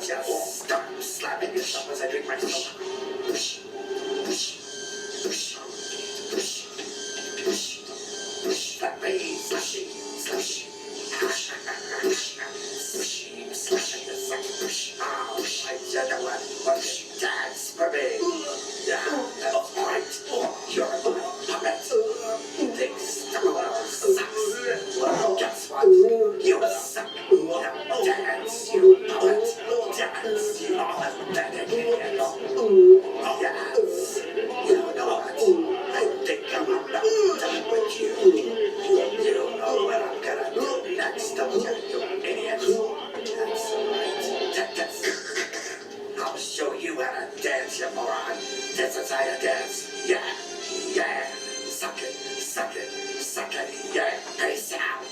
just start slapping yourself as I drink my soda. Slap me, slushy, slushy. Slushy, slushy. Oh, I don't want to dance for me. Yeah, that's right. You're my puppet. Think Star Wars sucks. Well, guess what? You suck. Now dance, you puppet. Dance, you pathetic idiot. Yes. You know what? I think I'm about done with you. You know what I'm gonna do next, don't you idiot? That's right. I'll show you how to dance, you moron. This is how you dance. Yeah, yeah. Suck it, suck it, suck it. Yeah, peace out.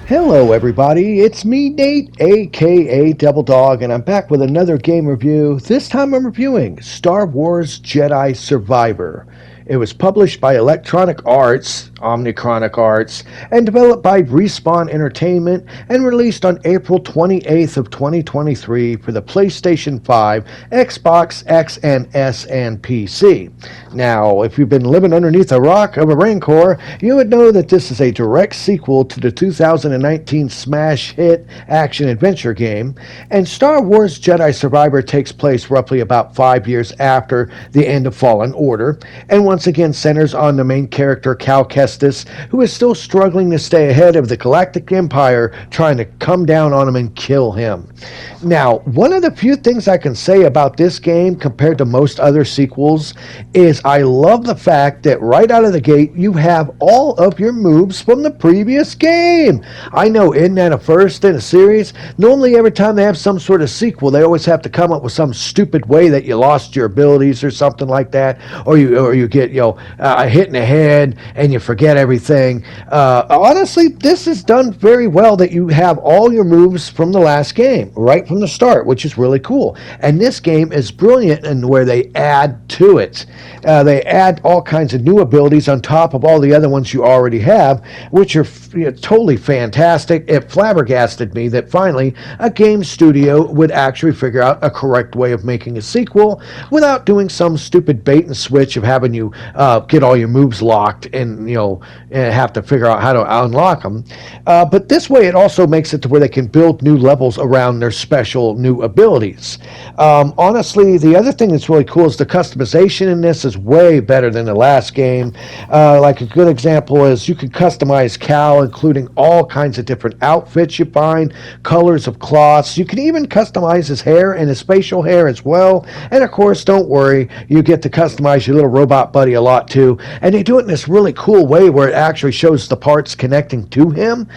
Hello everybody, it's me Nate, aka Devil Dog, and I'm back with another game review. This time I'm reviewing Star Wars Jedi Survivor. It was published by Electronic Arts, Omnichronic Arts, and developed by Respawn Entertainment and released on April 28th of 2023 for the PlayStation 5, Xbox X and S, and PC. Now, if you've been living underneath a rock of a Rancor, you would know that this is a direct sequel to the 2019 smash hit action-adventure game, and Star Wars Jedi Survivor takes place roughly about 5 years after the end of Fallen Order, and once again centers on the main character Cal Kestis, who is still struggling to stay ahead of the Galactic Empire trying to come down on him and kill him. Now, one of the few things I can say about this game compared to most other sequels is I love the fact that right out of the gate you have all of your moves from the previous game. I know, isn't that a first in a series? Normally every time they have some sort of sequel they always have to come up with some stupid way that you lost your abilities or something like that, or you get hit in the head and you forget everything. Honestly, this is done very well that you have all your moves from the last game right from the start, which is really cool. And this game is brilliant in where they add to it. They add all kinds of new abilities on top of all the other ones you already have, which are totally fantastic. It flabbergasted me that finally a game studio would actually figure out a correct way of making a sequel without doing some stupid bait and switch of having you get all your moves locked and have to figure out how to unlock them. But this way it also makes it to where they can build new levels around their special new abilities. Honestly, the other thing that's really cool is the customization in this is way better than the last game. Like a good example is you can customize Cal, including all kinds of different outfits you find, colors of cloths. You can even customize his hair and his facial hair as well. And of course, don't worry, you get to customize your little robot buddy a lot too. And they do it in this really cool way where it actually shows the parts connecting to him.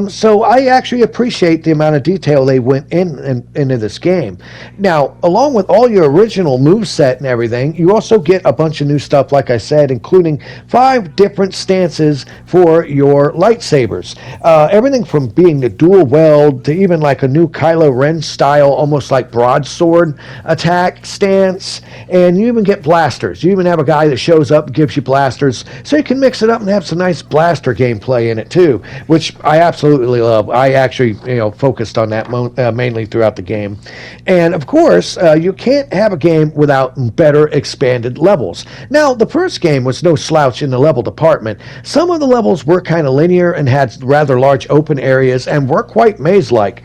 So I actually appreciate the amount of detail they went into this game. Now, along with all your original moveset and everything, you also get a bunch of new stuff, like I said, including 5 different stances for your lightsabers. Everything from being the dual weld to even like a new Kylo Ren style, almost like broadsword attack stance. And you even get blasters. You even have a guy that shows up and gives you blasters, so you can mix it up and have some nice blaster gameplay in it too, which I absolutely love. I actually focused on that mainly throughout the game. And of course, you can't have a game without better expanded levels. Now, the first game was no slouch in the level department. Some of the levels were kind of linear and had rather large open areas and were quite maze-like.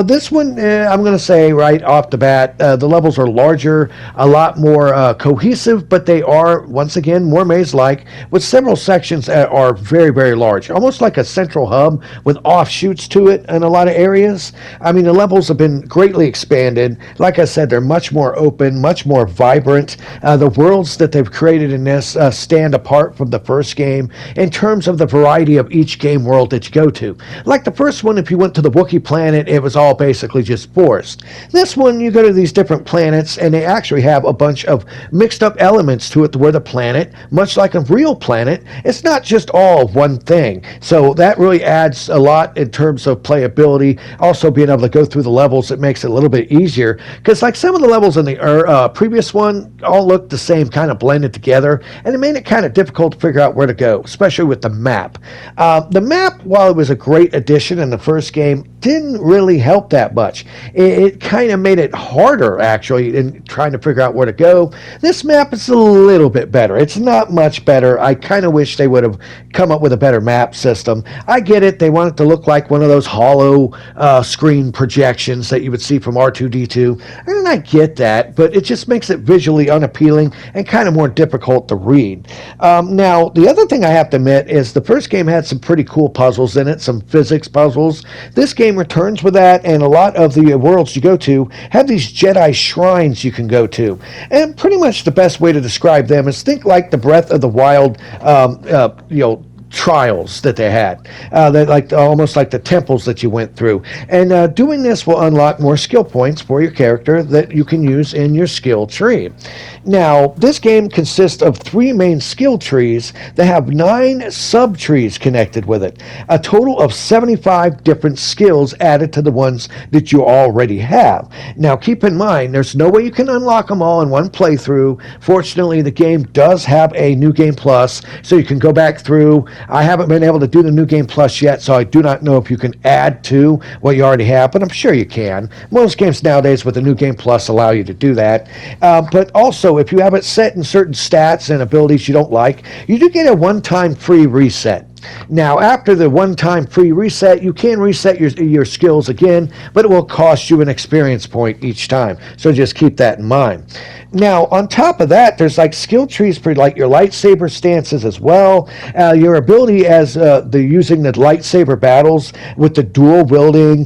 This one, I'm going to say right off the bat, the levels are larger, a lot more cohesive, but they are, once once again, more maze-like, with several sections that are very, very large, almost like a central hub with offshoots to it in a lot of areas. I mean, the levels have been greatly expanded. Like I said, they're much more open, much more vibrant. The worlds that they've created in this stand apart from the first game in terms of the variety of each game world that you go to. Like the first one, if you went to the Wookiee planet, it was all basically just forest. This one, you go to these different planets, and they actually have a bunch of mixed up elements to it where the planet, much like a real planet, it's not just all one thing. So that really adds a lot in terms of playability. Also being able to go through the levels, it makes it a little bit easier, because like some of the levels in the previous one all looked the same, kind of blended together, and it made it kind of difficult to figure out where to go, especially with the map. The map, while it was a great addition in the first game, didn't really help that much. It kind of made it harder, actually, in trying to figure out where to go. This map is a little bit better. It's not much better. I kind of wish they would have come up with a better map system. I get it. They want it to look like one of those hollow screen projections that you would see from R2-D2. And I get that, but it just makes it visually unappealing and kind of more difficult to read. Now, the other thing I have to admit is the first game had some pretty cool puzzles in it, some physics puzzles. This game returns with that, and a lot of the worlds you go to have these Jedi shrines you can go to. And pretty much the best way to describe them is think like the Breath of the Wild, trials that they had, that like almost like the temples that you went through. And doing this will unlock more skill points for your character that you can use in your skill tree. Now, this game consists of 3 main skill trees that have 9 sub-trees connected with it. A total of 75 different skills added to the ones that you already have. Now, keep in mind, there's no way you can unlock them all in one playthrough. Fortunately, the game does have a New Game Plus, so you can go back through. I haven't been able to do the New Game Plus yet, so I do not know if you can add to what you already have, but I'm sure you can. Most games nowadays with the New Game Plus allow you to do that. But also, if you have it set in certain stats and abilities you don't like, you do get a one-time free reset. Now, after the one-time free reset, you can reset your skills again, but it will cost you an experience point each time. So just keep that in mind. Now, on top of that, there's like skill trees for like your lightsaber stances as well. Your ability as using the lightsaber battles with the dual wielding,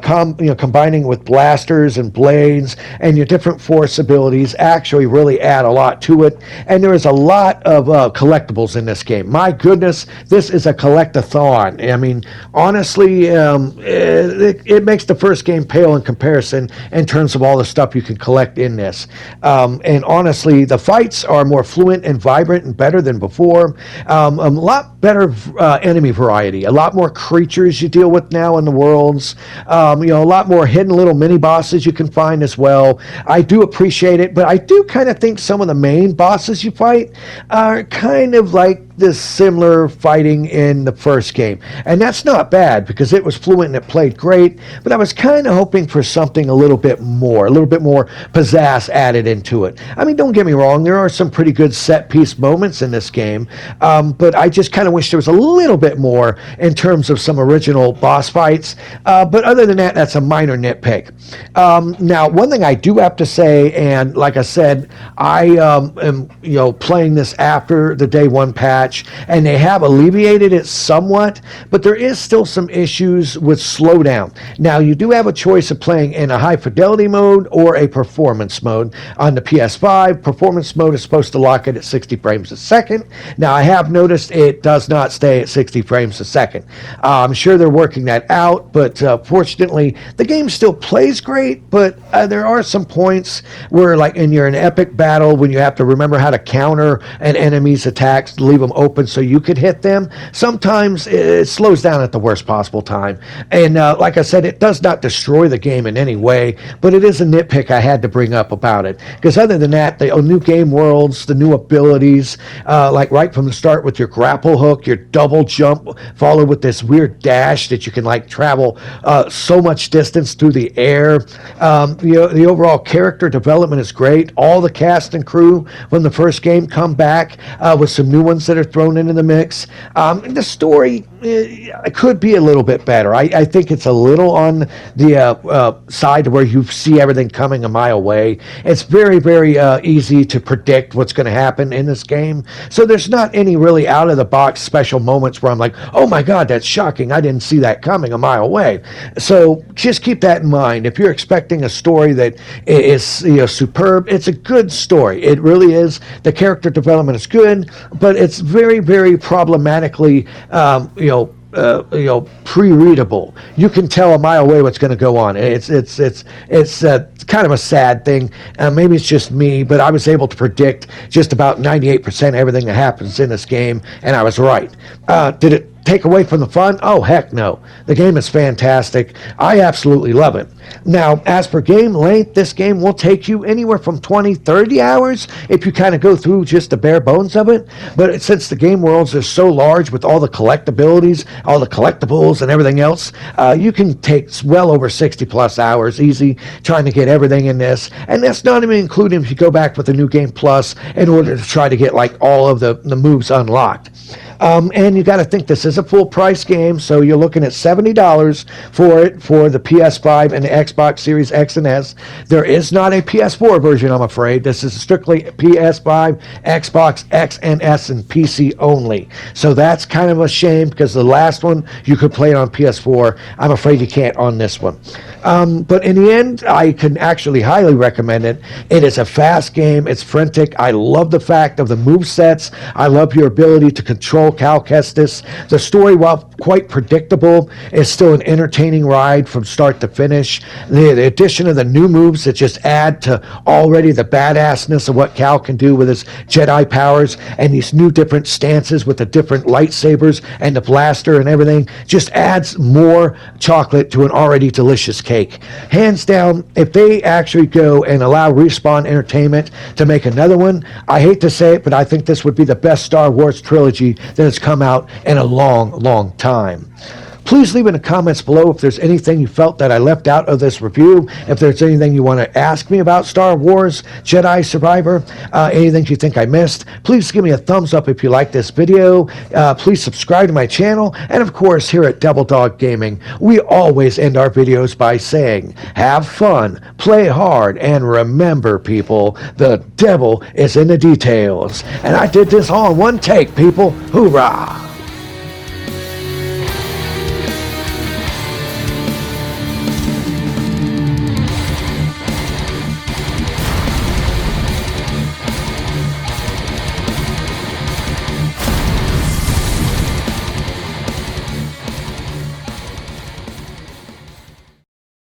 combining with blasters and blades, and your different force abilities actually really add a lot to it. And there is a lot of collectibles in this game. My goodness, this is a collectathon. I mean, honestly, it makes the first game pale in comparison in terms of all the stuff you can collect in this. And honestly, the fights are more fluent and vibrant and better than before. A lot better enemy variety, a lot more creatures you deal with now in the worlds. A lot more hidden little mini bosses you can find as well. I do appreciate it, but I do kind of think some of the main bosses you fight are kind of like this similar fighting in the first game. And that's not bad because it was fluent and it played great, but I was kind of hoping for something a little bit more pizzazz added into it. I mean, don't get me wrong, there are some pretty good set piece moments in this game, but I just kind of wish there was a little bit more in terms of some original boss fights. But other than that, that's a minor nitpick. Now, one thing I do have to say, and like I said, I am playing this after the day 1 patch, and they have alleviated it somewhat, but there is still some issues with slowdown. Now, you do have a choice of playing in a high fidelity mode or a performance mode. On the PS5, performance mode is supposed to lock it at 60 frames a second. Now, I have noticed it does not stay at 60 frames a second. I'm sure they're working that out, but fortunately, the game still plays great, but there are some points where, like, you're in an epic battle when you have to remember how to counter an enemy's attacks, leave them open so you could hit them. Sometimes it slows down at the worst possible time. And like I said, it does not destroy the game in any way, but it is a nitpick I had to bring up about it. Because other than that, the new game worlds, the new abilities, like right from the start with your grapple hook, your double jump, followed with this weird dash that you can like travel so much distance through the air. The overall character development is great. All the cast and crew from the first game come back with some new ones that are thrown into the mix. The story, it could be a little bit better. I think it's a little on the side where you see everything coming a mile away. It's very, very easy to predict what's going to happen in this game. So there's not any really out of the box special moments where I'm like, oh my God, that's shocking. I didn't see that coming a mile away. So just keep that in mind. If you're expecting a story that is superb, it's a good story. It really is. The character development is good, but it's very, very problematically, pre-readable. You can tell a mile away what's going to go on. It's kind of a sad thing. Maybe it's just me, but I was able to predict just about 98% everything that happens in this game, and I was right. Did it take away from the fun? Oh, heck no. The game is fantastic. I absolutely love it. Now, as for game length, this game will take you anywhere from 20, 30 hours if you kind of go through just the bare bones of it. But since the game worlds are so large with all the collectibilities, all the collectibles and everything else, you can take well over 60 plus hours easy trying to get everything in this. And that's not even including if you go back with the New Game Plus in order to try to get like all of the moves unlocked. And you got to think this is a full price game, so you're looking at $70 for it for the PS5 and the Xbox Series X and S. There is not a PS4 version, I'm afraid. This is strictly PS5, Xbox X and S, and PC only. So that's kind of a shame because the last one you could play it on PS4. I'm afraid you can't on this one. But in the end, I can actually highly recommend it. It is a fast game. It's frantic. I love the fact of the move sets. I love your ability to control Cal Kestis. The story, while quite predictable, is still an entertaining ride from start to finish. The addition of the new moves that just add to already the badassness of what Cal can do with his Jedi powers, and these new different stances with the different lightsabers and the blaster and everything just adds more chocolate to an already delicious cake. Hands down, if they actually go and allow Respawn Entertainment to make another one, I hate to say it, but I think this would be the best Star Wars trilogy that has come out in a long, long time. Please leave in the comments below if there's anything you felt that I left out of this review, if there's anything you want to ask me about Star Wars Jedi Survivor, anything you think I missed. Please give me a thumbs up if you like this video. Please subscribe to my channel. And of course, here at Devil Dog Gaming, we always end our videos by saying, have fun, play hard, and remember, people, the devil is in the details. And I did this all in one take, people. Hoorah!